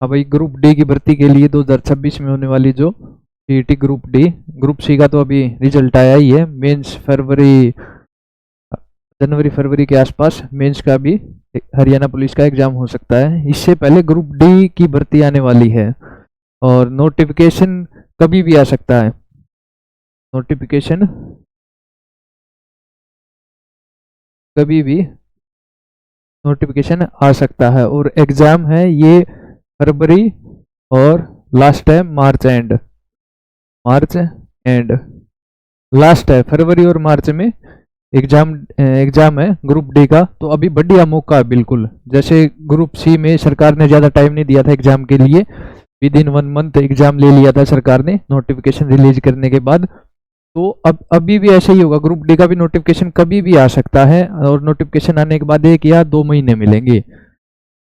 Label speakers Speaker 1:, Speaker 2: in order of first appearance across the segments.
Speaker 1: हाँ भाई, group D की भर्ती के लिए 2026 में होने वाली जो CET group D, group C का तो अभी रिजल्ट आया ही है। मेंस जनवरी फरवरी के आसपास मेंस का भी हरियाणा पुलिस का एग्जाम हो सकता है। इससे पहले ग्रुप डी की भर्ती आने वाली है और नोटिफिकेशन कभी भी आ सकता है। नोटिफिकेशन कभी भी नोटिफिकेशन आ सकता है और एग्जाम है ये फरवरी और लास्ट है मार्च एंड लास्ट है फरवरी और मार्च में एग्जाम है ग्रुप डी का। तो अभी बढ़िया मौका है बिल्कुल। जैसे ग्रुप सी में सरकार ने ज़्यादा टाइम नहीं दिया था एग्जाम के लिए, विद इन 1 मंथ एग्जाम ले लिया था सरकार ने नोटिफिकेशन रिलीज करने के बाद। तो अब अभी भी ऐसा ही होगा, ग्रुप डी का भी नोटिफिकेशन कभी भी आ सकता है और नोटिफिकेशन आने के बाद 1 या 2 महीने मिलेंगे।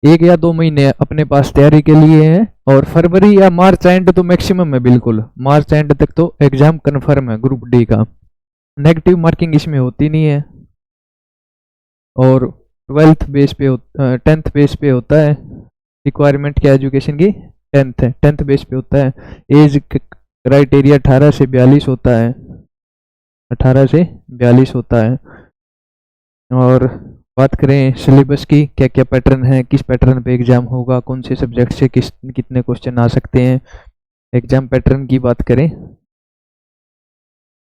Speaker 1: 1 या 2 महीने अपने पास तैयारी के लिए हैं और फरवरी या मार्च एंड तो मैक्सिमम है, बिल्कुल मार्च एंड तक तो एग्जाम कन्फर्म है ग्रुप डी का। नेगेटिव मार्किंग इसमें होती नहीं है और 10th बेस पे होता है। रिक्वायरमेंट क्या एजुकेशन की 10th बेस पे होता है। एज क्राइटेरिया 18 से 42 होता है, 18 से 42 होता है। और बात करें सिलेबस की, क्या क्या पैटर्न है, किस पैटर्न पे एग्जाम होगा, कौन से सब्जेक्ट से कितने क्वेश्चन आ सकते हैं। एग्जाम पैटर्न की बात करें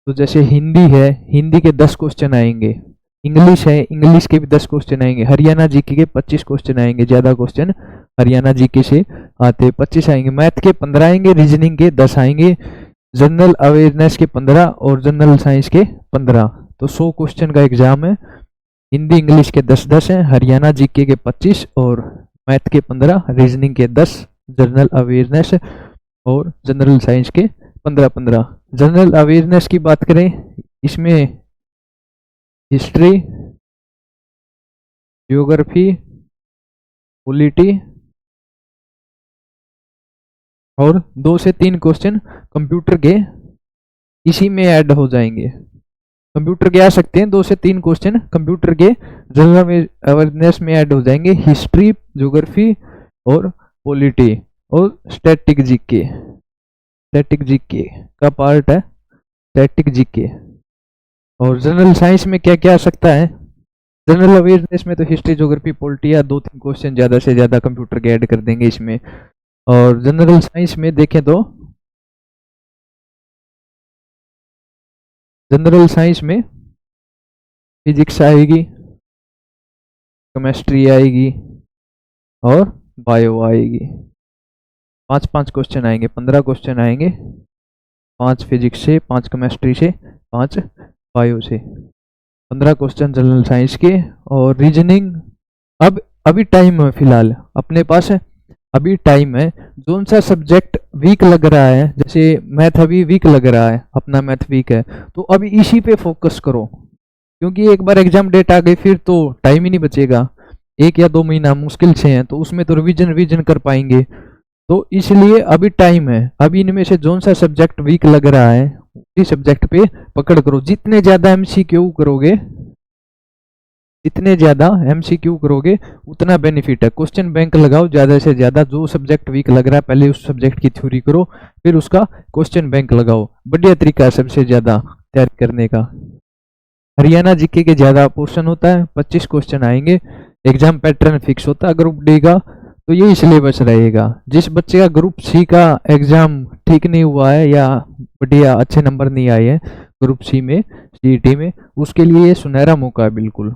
Speaker 1: तो जैसे हिंदी है, हिंदी के 10 क्वेश्चन आएंगे। इंग्लिश है, इंग्लिश के भी 10 क्वेश्चन आएंगे। हरियाणा जीके के 25 क्वेश्चन आएंगे, ज़्यादा क्वेश्चन हरियाणा जीके से आते 25 आएंगे। मैथ के 15 आएंगे, रीजनिंग के 10 आएंगे, जनरल अवेयरनेस के 15 और जनरल साइंस के 15। तो 100 क्वेश्चन का एग्जाम है। हिंदी इंग्लिश के 10-10 हैं, हरियाणा जीके के 25 और मैथ के 15, रीजनिंग के 10, जनरल अवेयरनेस और जनरल साइंस के 15-15। जनरल अवेयरनेस की बात करें, इसमें हिस्ट्री, ज्योग्राफी, पॉलिटी और 2 से 3 क्वेश्चन कंप्यूटर के इसी में ऐड हो जाएंगे। कंप्यूटर के आ सकते हैं, 2 से 3 क्वेश्चन कंप्यूटर के जनरल अवेयरनेस में ऐड हो जाएंगे। हिस्ट्री, ज्योग्राफी और पॉलिटी और स्टैटिक जीके का पार्ट है स्टैटिक जीके। और जनरल साइंस में क्या क्या आ सकता है, जनरल अवेयरनेस में तो हिस्ट्री, ज्योग्राफी, पॉलिटी या 2-3 क्वेश्चन ज़्यादा से ज़्यादा कंप्यूटर के ऐड कर देंगे इसमें। और जनरल साइंस में देखें तो जनरल साइंस में फिजिक्स आएगी, केमिस्ट्री आएगी और बायो आएगी। 5-5 क्वेश्चन आएंगे, 15 क्वेश्चन आएंगे, 5 फिजिक्स से, 5 केमिस्ट्री से, 5 बायो से, 15 क्वेश्चन जनरल साइंस के। और रीजनिंग अभी टाइम है, फिलहाल अपने पास है, अभी टाइम है। जोन सा सब्जेक्ट वीक लग रहा है, जैसे मैथ अभी वीक लग रहा है, अपना मैथ वीक है, तो अभी इसी पे फोकस करो, क्योंकि एक बार एग्जाम डेट आ गई फिर तो टाइम ही नहीं बचेगा। 1 या 2 महीना मुश्किल से हैं, तो उसमें तो रिवीजन कर पाएंगे। तो इसलिए अभी टाइम है। अभी इनमें से जोन सा सब्जेक्ट वीक लग रहा है उसी सब्जेक्ट पे पकड़ करो। जितने ज़्यादा एमसीक्यू करोगे, जितने ज़्यादा एमसीक्यू करोगे उतना बेनिफिट है। क्वेश्चन बैंक लगाओ ज़्यादा से ज़्यादा। जो सब्जेक्ट वीक लग रहा है पहले उस सब्जेक्ट की थ्योरी करो, फिर उसका क्वेश्चन बैंक लगाओ। बढ़िया तरीका है सबसे ज़्यादा तैयारी करने का। हरियाणा जीके के ज़्यादा पोर्शन होता है, 25 क्वेश्चन आएंगे। एग्जाम पैटर्न फिक्स होता है ग्रुप डी का, तो यही सिलेबस रहेगा। जिस बच्चे का ग्रुप सी का एग्जाम ठीक नहीं हुआ है या बढ़िया अच्छे नंबर नहीं आए हैं ग्रुप सी में, सीईटी में, उसके लिए ये सुनहरा मौका है। बिल्कुल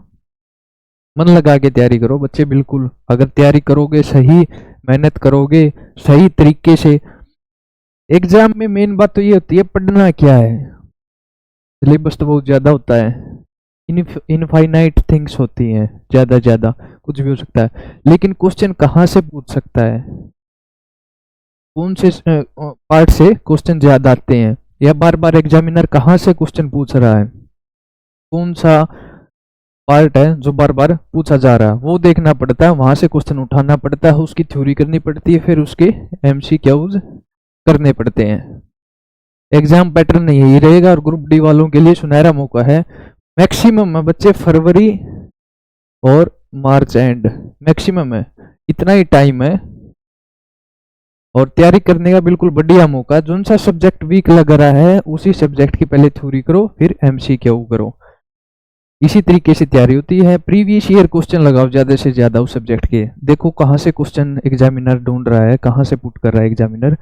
Speaker 1: मन लगा के तैयारी करो बच्चे, बिल्कुल अगर तैयारी करोगे, सही मेहनत करोगे, सही तरीके से। एग्जाम में मेन बात तो ये होती है पढ़ना क्या है। सिलेबस तो बहुत ज़्यादा होता है, इनफाइनाइट थिंग्स होती हैं, ज़्यादा कुछ भी हो सकता है। लेकिन क्वेश्चन कहाँ से पूछ सकता है, कौन से पार्ट से क्वेश्चन ज़्यादा आते हैं, या बार बार एग्जामिनर कहाँ से क्वेश्चन पूछ रहा है, कौन सा पार्ट है जो बार बार पूछा जा रहा है, वो देखना पड़ता है। वहां से क्वेश्चन उठाना पड़ता है, उसकी थ्योरी करनी पड़ती है, फिर उसके एमसीक्यूज करने पड़ते हैं। एग्जाम पैटर्न यही रहेगा और ग्रुप डी वालों के लिए सुनहरा मौका है। मैक्सिमम है बच्चे फरवरी और मार्च एंड, मैक्सिमम है, इतना ही टाइम है। और तैयारी करने का बिल्कुल बढ़िया मौका। जोन सा सब्जेक्ट वीक लग रहा है उसी सब्जेक्ट की पहले थ्योरी करो, फिर एमसीक्यू करो। इसी तरीके से तैयारी होती है। प्रीवियस ईयर क्वेश्चन लगाओ ज्यादा से ज्यादा उस सब्जेक्ट के, देखो कहाँ से क्वेश्चन एग्जामिनर ढूंढ रहा है, कहाँ से पुट कर रहा है एग्जामिनर,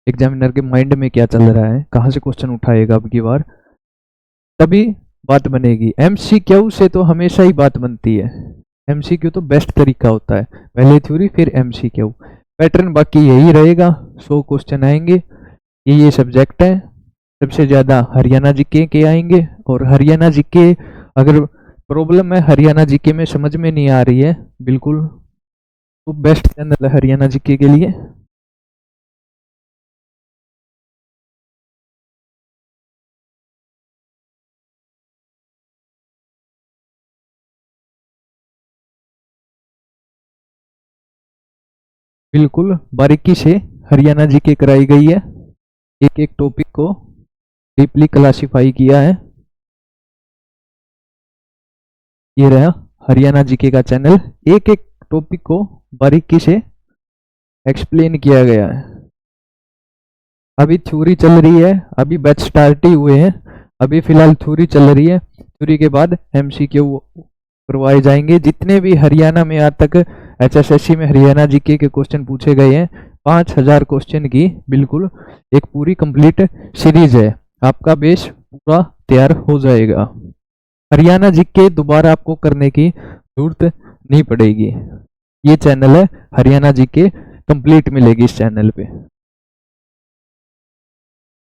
Speaker 1: एग्जामिनर के माइंड में क्या चल रहा है, कहाँ से क्वेश्चन उठाएगा अब की बार, तभी बात बनेगी। एमसीक्यू से तो हमेशा ही बात बनती है। एमसीक्यू तो बेस्ट तरीका होता है, पहले थ्योरी फिर एमसीक्यू। पैटर्न बाकी यही रहेगा, 100 क्वेश्चन आएंगे। ये सब्जेक्ट है, सबसे ज्यादा हरियाणा जीके के आएंगे। और हरियाणा जीके अगर प्रॉब्लम है हरियाणा जीके में समझ में नहीं आ रही है बिल्कुल, तो बेस्ट चैनल है हरियाणा जीके के लिए। बिल्कुल बारीकी से हरियाणा जीके कराई गई है, एक एक टॉपिक को डीपली क्लासिफाई किया है। ये रहा हरियाणा जीके का चैनल, एक एक टॉपिक को बारीकी से एक्सप्लेन किया गया है। अभी थ्योरी चल रही है, अभी बैच स्टार्ट ही हुए हैं, अभी फिलहाल थ्योरी चल रही है। थ्योरी के बाद एमसीक्यू करवाए जाएंगे। जितने भी हरियाणा में आज तक एचएसएससी में हरियाणा जीके के क्वेश्चन पूछे गए हैं, 5000 क्वेश्चन की बिल्कुल एक पूरी कंप्लीट सीरीज है। आपका बेस पूरा तैयार हो जाएगा, हरियाणा जीके दोबारा आपको करने की जरूरत नहीं पड़ेगी। ये चैनल है हरियाणा जीके कंप्लीट मिलेगी इस चैनल पे।